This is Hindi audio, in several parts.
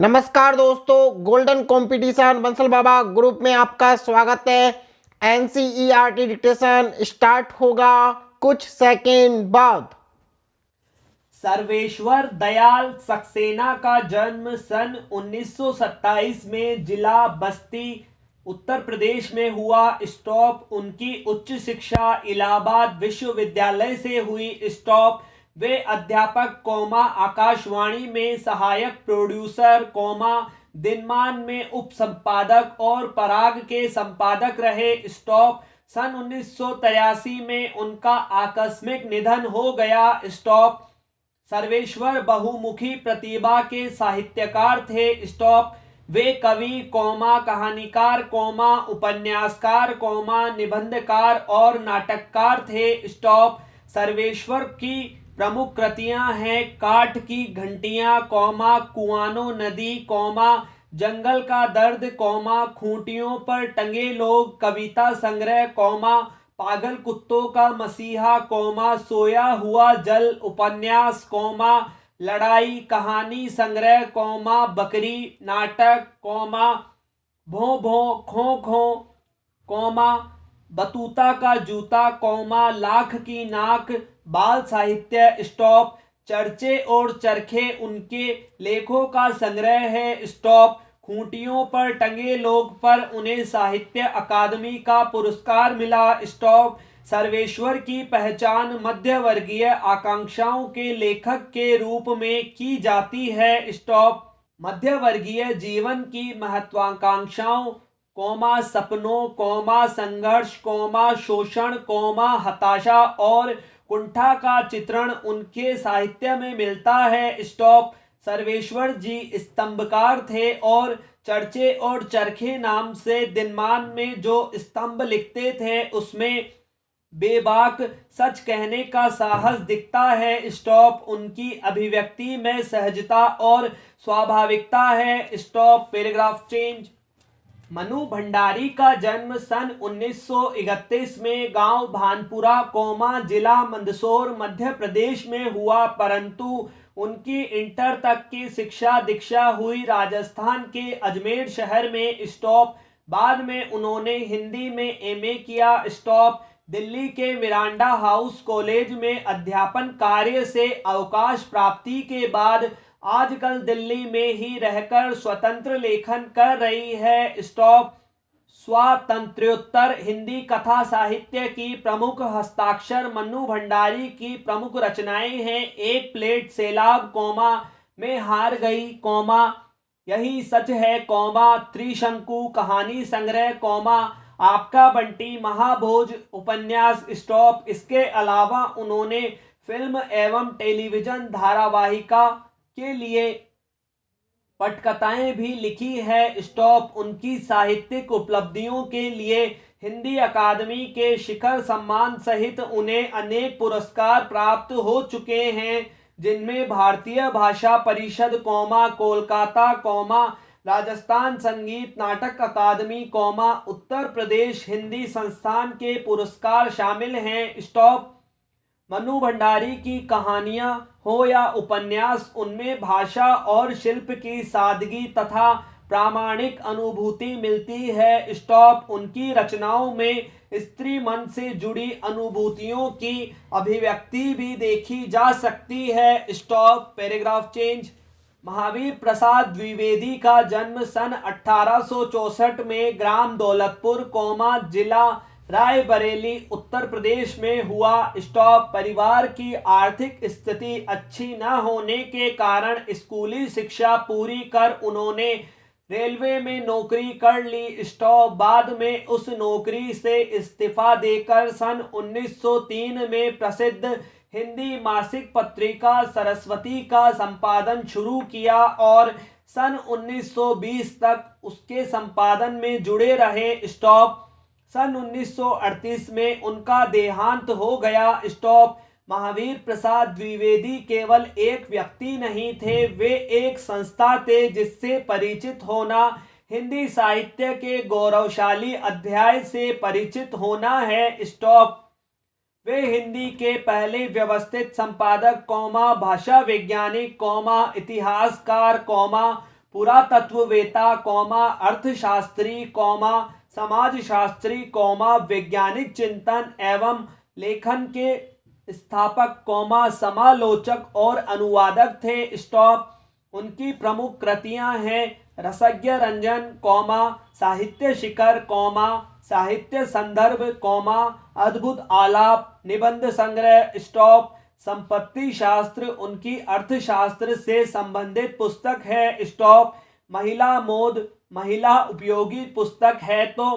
नमस्कार दोस्तों, गोल्डन कंपटीशन बंसल बाबा ग्रुप में आपका स्वागत है। एनसीईआरटी डिक्टेशन स्टार्ट होगा कुछ सेकंड बाद। सर्वेश्वर दयाल सक्सेना का जन्म सन 1927 में जिला बस्ती उत्तर प्रदेश में हुआ। स्टॉप। उनकी उच्च शिक्षा इलाहाबाद विश्वविद्यालय से हुई। स्टॉप। वे अध्यापक आकाशवाणी में सहायक प्रोड्यूसर दिनमान में उप संपादक और पराग के संपादक रहे। स्टॉप। सन 1983 में उनका आकस्मिक निधन हो गया। स्टॉप। सर्वेश्वर बहुमुखी प्रतिभा के साहित्यकार थे। स्टॉप। वे कवि कहानीकार उपन्यासकार निबंधकार और नाटककार थे। स्टॉप। सर्वेश्वर की प्रमुख कृतियां हैं काठ की घंटियां कुआनो नदी जंगल का दर्द खूंटियों पर टंगे लोग कविता संग्रह पागल कुत्तों का मसीहा सोया हुआ जल उपन्यास लड़ाई कहानी संग्रह बकरी नाटक भों भों खो खो बतूता का जूता लाख की नाक बाल साहित्य। स्टॉप। चर्चे और चरखे उनके लेखों का संग्रह है। स्टॉप। खूंटियों पर टंगे लोग पर उन्हें साहित्य अकादमी का पुरस्कार मिला। स्टॉप। सर्वेश्वर की पहचान मध्य वर्गीय आकांक्षाओं के लेखक के रूप में की जाती है। स्टॉप। मध्य वर्गीय जीवन की महत्वाकांक्षाओं सपनों संघर्ष शोषण हताशा और कुंठा का चित्रण उनके साहित्य में मिलता है। स्टॉप। सर्वेश्वर जी स्तंभकार थे और चर्चे और चरखे नाम से दिनमान में जो स्तंभ लिखते थे उसमें बेबाक सच कहने का साहस दिखता है। स्टॉप। उनकी अभिव्यक्ति में सहजता और स्वाभाविकता है। Stop. Paragraph change. Manu Bhandari का जन्म सन 1931 में गांव भानपुरा जिला मंदसौर मध्य प्रदेश में हुआ, परंतु उनकी इंटर तक की शिक्षा दीक्षा हुई राजस्थान के अजमेर शहर में। स्टॉप। बाद में उन्होंने हिंदी में एमए किया। स्टॉप। दिल्ली के मिरांडा हाउस कॉलेज में अध्यापन कार्य से अवकाश प्राप्ति के बाद आजकल दिल्ली में ही रहकर स्वतंत्र लेखन कर रही है। स्टॉप। स्वातंत्र्योत्तर हिंदी कथा साहित्य की प्रमुख हस्ताक्षर मन्नू भंडारी की प्रमुख रचनाएं हैं एक प्लेट सैलाब में हार गई यही सच है त्रिशंकु कहानी संग्रह आपका बंटी महाभोज उपन्यास। स्टॉप। इसके अलावा उन्होंने फिल्म एवं टेलीविजन धारावाहिका के लिए पटकथाएं भी लिखी है। स्टॉप। उनकी साहित्यिक उपलब्धियों के लिए हिंदी अकादमी के शिखर सम्मान सहित उन्हें अनेक पुरस्कार प्राप्त हो चुके हैं, जिनमें भारतीय भाषा परिषद कोलकाता राजस्थान संगीत नाटक अकादमी उत्तर प्रदेश हिंदी संस्थान के पुरस्कार शामिल हैं। स्टॉप। मनु भंडारी की कहानियां हो या उपन्यास, उनमें भाषा और शिल्प की सादगी तथा प्रामाणिक अनुभूति मिलती है। स्टॉप। उनकी रचनाओं में स्त्री मन से जुड़ी अनुभूतियों की अभिव्यक्ति भी देखी जा सकती है। Stop. Paragraph change. Mahavir Prasad Dwivedi का जन्म सन 1864 में ग्राम दौलतपुर जिला रायबरेली उत्तर प्रदेश में हुआ। स्टॉप। परिवार की आर्थिक स्थिति अच्छी न होने के कारण स्कूली शिक्षा पूरी कर उन्होंने रेलवे में नौकरी कर ली। स्टॉप। बाद में उस नौकरी से इस्तीफा देकर सन 1903 में प्रसिद्ध हिंदी मासिक पत्रिका सरस्वती का संपादन शुरू किया और सन 1920 तक उसके संपादन में जुड़े रहे। स्टॉप। सन 1938 में उनका देहांत हो गया। स्टॉप। महावीर प्रसाद द्विवेदी केवल एक व्यक्ति नहीं थे, वे एक संस्था थे जिससे परिचित होना हिंदी साहित्य के गौरवशाली अध्याय से परिचित होना है। स्टॉप। वे हिंदी के पहले व्यवस्थित संपादक भाषा वैज्ञानिक इतिहासकार पुरातत्ववेता कौमा अर्थशास्त्री कौमा समाजशास्त्री कौमा वैज्ञानिक चिंतन एवं लेखन के स्थापक कौमा समालोचक और अनुवादक थे। स्टॉप। उनकी प्रमुख कृतियां हैं रसज्ञ रंजन कौमा साहित्य शिखर कौमा साहित्य संदर्भ कौमा अद्भुत आलाप निबंध संग्रह। स्टॉप। संपत्ति शास्त्र उनकी अर्थशास्त्र से संबंधित पुस्तक है। स्टॉप। महिला मोद महिला उपयोगी पुस्तक है तो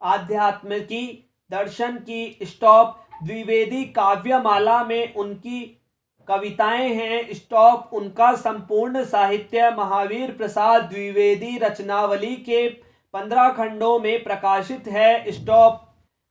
आध्यात्म की दर्शन की। स्टॉप। द्विवेदी काव्यमाला में उनकी कविताएं हैं। स्टॉप। उनका संपूर्ण साहित्य महावीर प्रसाद द्विवेदी रचनावली के 15 खंडों में प्रकाशित है। स्टॉप।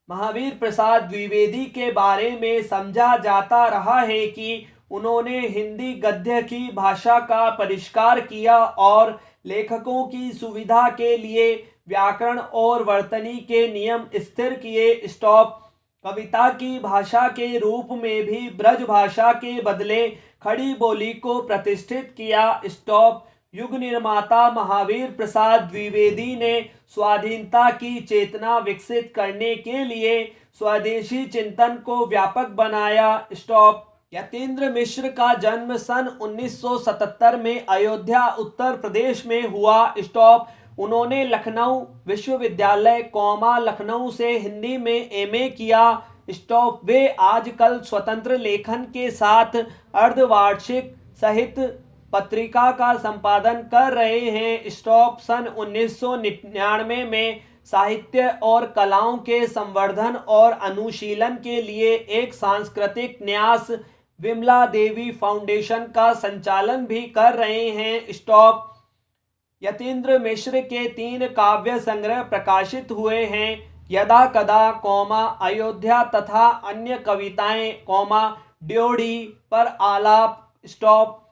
महावीर प्रसाद द्विवेदी के बारे में समझा जाता रहा है कि उन्होंने हिंदी गद्य की भाषा का परिष्कार किया और लेखकों की सुविधा के लिए व्याकरण और वर्तनी के नियम स्थिर किए। स्टॉप। कविता की भाषा के रूप में भी ब्रज भाषा के बदले खड़ी बोली को प्रतिष्ठित किया। स्टॉप। युग निर्माता महावीर प्रसाद द्विवेदी ने स्वाधीनता की चेतना विकसित करने के लिए स्वदेशी चिंतन को व्यापक बनाया। स्टॉप। यतीन्द्र मिश्र का जन्म सन 1977 में अयोध्या उत्तर प्रदेश में हुआ। स्टॉप। उन्होंने लखनऊ विश्वविद्यालय कौमा लखनऊ से हिंदी में एमए किया। स्टॉप। वे आजकल स्वतंत्र लेखन के साथ अर्धवार्षिक साहित्य पत्रिका का संपादन कर रहे हैं। स्टॉप। सन 1999 में साहित्य और कलाओं के संवर्धन और अनुशीलन के लिए एक सांस्कृतिक न्यास विमला देवी फाउंडेशन का संचालन भी कर रहे हैं। स्टॉप। यतीन्द्र मिश्र के 3 काव्य संग्रह प्रकाशित हुए हैं। यदा कदा कौमा अयोध्या तथा अन्य कविताएं कौमा ड्योढ़ी पर आलाप। स्टॉप।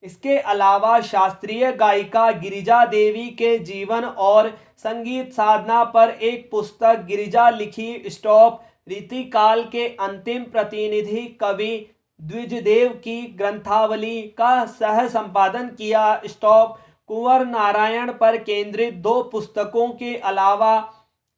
इसके अलावा शास्त्रीय गायिका गिरिजा देवी के जीवन और संगीत साधना पर एक पुस्तक गिरिजा लिखी। स्टॉप। रीतिकाल के अंतिम प्रतिनिधि कवि द्विजदेव की ग्रंथावली का सह संपादन किया। स्टॉप। कुंवर नारायण पर केंद्रित 2 पुस्तकों के अलावा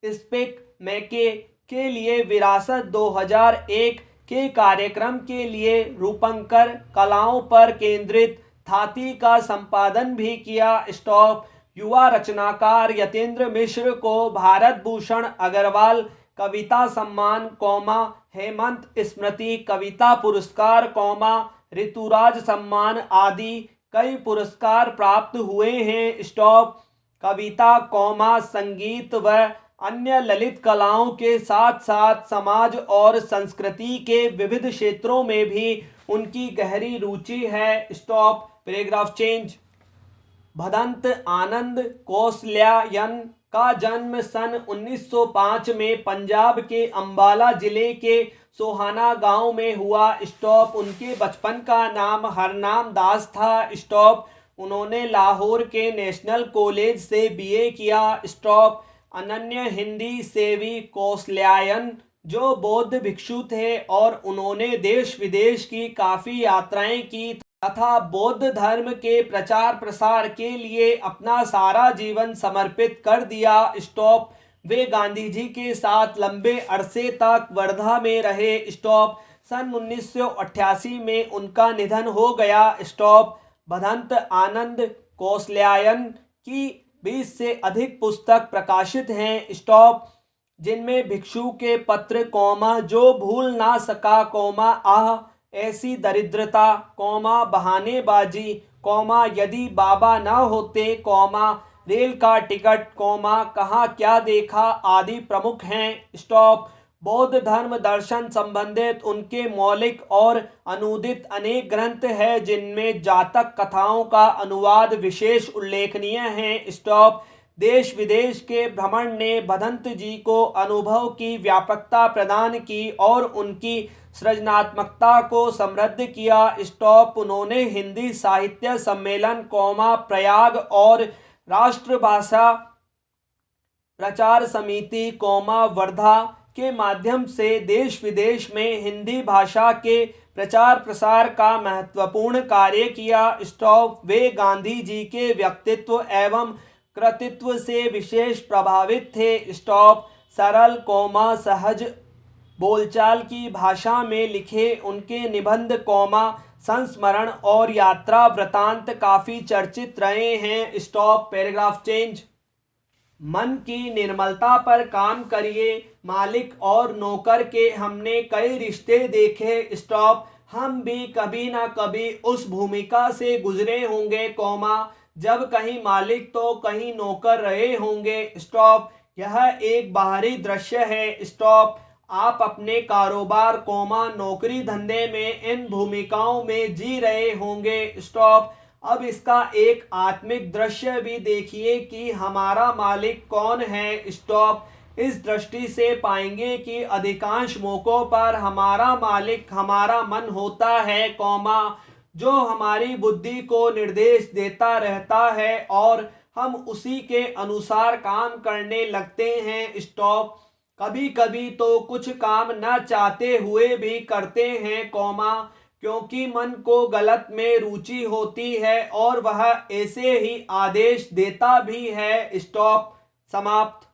स्पिक मैके के लिए विरासत 2001 के कार्यक्रम के लिए रूपंकर कलाओं पर केंद्रित थाती का संपादन भी किया। स्टॉप। युवा रचनाकार यतीन्द्र मिश्र को भारत भूषण अग्रवाल कविता सम्मान कौमा हेमंत स्मृति कविता पुरस्कार कौमा ऋतुराज सम्मान आदि कई पुरस्कार प्राप्त हुए हैं। स्टॉप। कविता कौमा संगीत व अन्य ललित कलाओं के साथ साथ समाज और संस्कृति के विविध क्षेत्रों में भी उनकी गहरी रुचि है। Stop. Paragraph change. Bhadant Anand Kausalyayan का जन्म सन 1905 में पंजाब के अंबाला जिले के सोहाना गांव में हुआ। स्टॉप। उनके बचपन का नाम हरनाम दास था। स्टॉप। उन्होंने लाहौर के नेशनल कॉलेज से बीए किया। स्टॉप। अनन्य हिंदी सेवी कौसल्यायन जो बौद्ध भिक्षु थे और उन्होंने देश विदेश की काफ़ी यात्राएं की तथा बौद्ध धर्म के प्रचार प्रसार के लिए अपना सारा जीवन समर्पित कर दिया। स्टॉप। वे गांधी जी के साथ लंबे अरसे तक वर्धा में रहे। स्टॉप। सन 1988 में उनका निधन हो गया। स्टॉप। भदंत आनंद कौसल्यायन की 20 से अधिक पुस्तक प्रकाशित हैं। स्टॉप। जिनमें भिक्षु के पत्र कौमा जो भूल ना सका कौमा आह ऐसी दरिद्रता कौमा बहानेबाजी कौमा यदि बाबा ना होते कौमा रेल का टिकट कौमा कहाँ क्या देखा आदि प्रमुख हैं। स्टॉप। बौद्ध धर्म दर्शन संबंधित उनके मौलिक और अनुदित अनेक ग्रंथ हैं जिनमें जातक कथाओं का अनुवाद विशेष उल्लेखनीय हैं। स्टॉप। देश विदेश के भ्रमण ने भदंत जी को अनुभव की व्यापकता प्रदान की और उनकी सृजनात्मकता को समृद्ध किया। स्टॉप। उन्होंने हिंदी साहित्य सम्मेलन कौमा प्रयाग और राष्ट्रभाषा प्रचार समिति कौमा वर्धा के माध्यम से देश विदेश में हिंदी भाषा के प्रचार प्रसार का महत्वपूर्ण कार्य किया। स्टॉप। वे गांधी जी के व्यक्तित्व एवं कृतित्व से विशेष प्रभावित थे। स्टॉप। सरल सहज बोलचाल की भाषा में लिखे उनके निबंध संस्मरण और यात्रा वृतांत काफी चर्चित रहे हैं। स्टॉप। Paragraph change. मन की निर्मलता पर काम करिए। मालिक और नौकर के हमने कई रिश्ते देखे। स्टॉप। हम भी कभी ना कभी उस भूमिका से गुजरे होंगे, जब कहीं मालिक तो कहीं नौकर रहे होंगे। स्टॉप। यह एक बाहरी दृश्य है। स्टॉप। आप अपने कारोबार, नौकरी धंधे में इन भूमिकाओं में जी रहे होंगे। स्टॉप। अब इसका एक आत्मिक दृश्य भी देखिए कि हमारा मालिक कौन है। स्टॉप। इस दृष्टि से पाएंगे कि अधिकांश मौकों पर हमारा मालिक हमारा मन होता है, जो हमारी बुद्धि को निर्देश देता रहता है और हम उसी के अनुसार काम करने लगते हैं। स्टॉप। कभी कभी तो कुछ काम न चाहते हुए भी करते हैं, क्योंकि मन को गलत में रुचि होती है और वह ऐसे ही आदेश देता भी है। स्टॉप। समाप्त।